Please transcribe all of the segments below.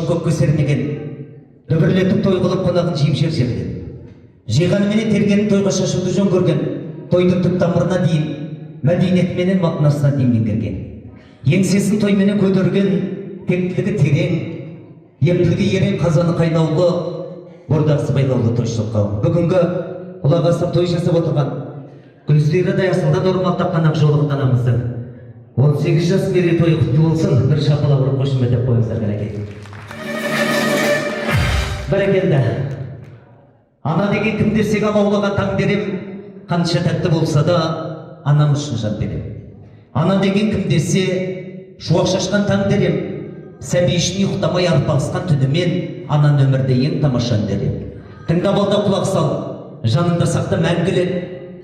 көкке сермеген, дүбірлетіп той қылып қонағын жиып жерген. Жиғаны менен тергенін тойға шашуды жөн көрген, тойдың түп тамырына дейін, мәдениетменен мағынасына дейін меңгерген. Еңсесін той менен көтерген, тектілігі терең, ептілігі ерең, қазаны қайнаулы, бордақсы байлаулы тойшылық қауым. Бүгінгі құлақ асып той жасап отырған, гүлсері даясылдан ормақ тапқан Ақжолық анамыздың 18 жас мерейтойы құтты болсын. Бір шапалақ ұрып қошемет деп қойыңыздар кәнекей. Бәрекелді. Ана деген кім десек алаулаған таң дерем, қанша тәтті болса да анам үшін жан берем. Ана деген кім десе шуақ шашқан таң дерем, сәби үшін ұйықтамай арпалысқан түнімен анан өмірде ең тамашан дерем. Тыңдап алда құлақ сал, жаныңда сақта мәңгілік.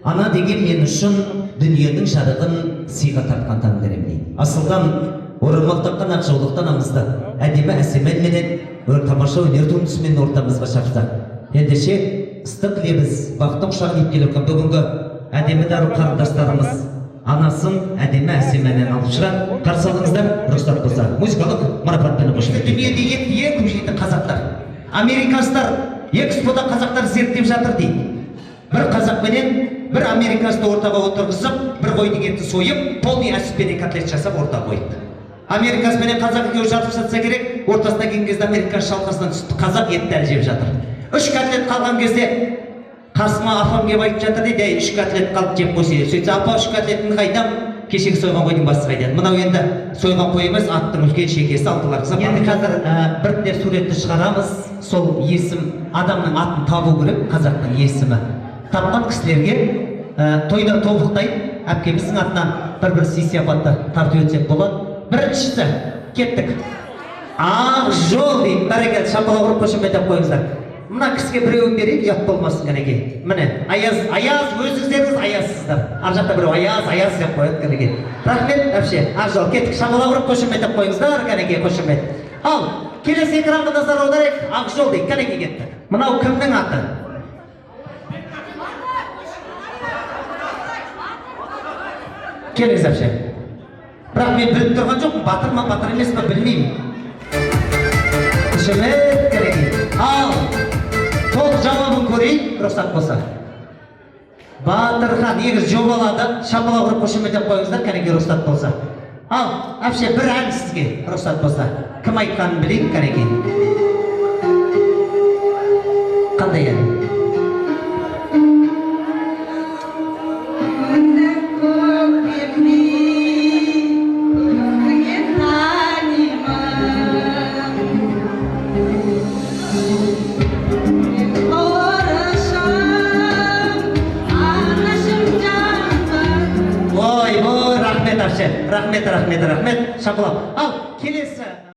Ана деген мен үшін дүниенің жарығын сыйға тартқан таң дерем дейді. Асылдан орамал таққан Ақжолық анамызды әдемі әсемән менен тамаша өнер туындысымен ортамызға шақырсақ. Ендеше ыстық лебіз, бақтың құшағын иіп келіп бүгінгі әдемі дару қарындастарымыз анасын әдемі әсемәнен алып шығады. Қарсы алыңыздар, рұқсат болса музыкалық марапатпен қошемет. Дүниеде ең көп жейтін қазақтар, американецтер экспода қазақтар зерттеп жатыр дейді. Бір қазақ менен бір американецті ортаға отырғызып, бір қойдың етін сойып, полный әсіппенен котлет жасап ортаға қойды. Американец менен қазақ екеуі жарысып жатса керек, ортасына келген кезде американец шалқасынан түсті, қазақ етті әлі жеп жатыр. 3 котлет қалған кезде қасыма апам келіп айтып жатыр дейді, 3 котлет қалып жеп қойса еді. Сөйтсе апа 3 котлетін қайдам, кешегі сойған қойдың басы қайда. Мынау енді сойған қой емес, аттың үлкен шекесі алтыларса. Енді қазір біртіндеп суретті шығарамыз. Сол есім, адамның атын табу керек, қазақтың есімі. Тапқан кісілерге тойда тобықтайды, әпкеміздің атынан бір сый-сияпатты тартып өтсек болады. Біріншісі, кеттік. Ақжол дейді, бәрекелді, шапалақ ұрып қошемет деп қойыңыздар. Мына кісіге біреуін берейік, ұят болмасын кәнекей. Міне, Аяз, өзіңіздеріңіз Аязсыздар. Ар жақта біреу Аяз деп қояды кәнекей. Рахмет, әпше, Ақжол, кеттік, шапалақ ұрып қошемет деп қойыңыздар кәнекей, қошемет. Ал, келесі экранға назар аударайық, Ақжол дейді, кәнекей кеттік. Мынау кімнің аты? Келіңіз әпше. Бірақ мен біліп тұрған жоқпын, батыр ма, батыр емес па білмеймін. Қошемет кәнекей. Ал, сол жауабын көрейік, рұқсат болса. Батырхан, егер жобалады, шапалақ ұрып қошемет деп қойыңыздар, кәнекей рұқсат болса. Ал, әпше, бір ән сізге рұқсат болса. Кім айтқанын білейік, кәнекей. Қандай ән? Рахмет, рахмет, шапалақ. Ал, келесі.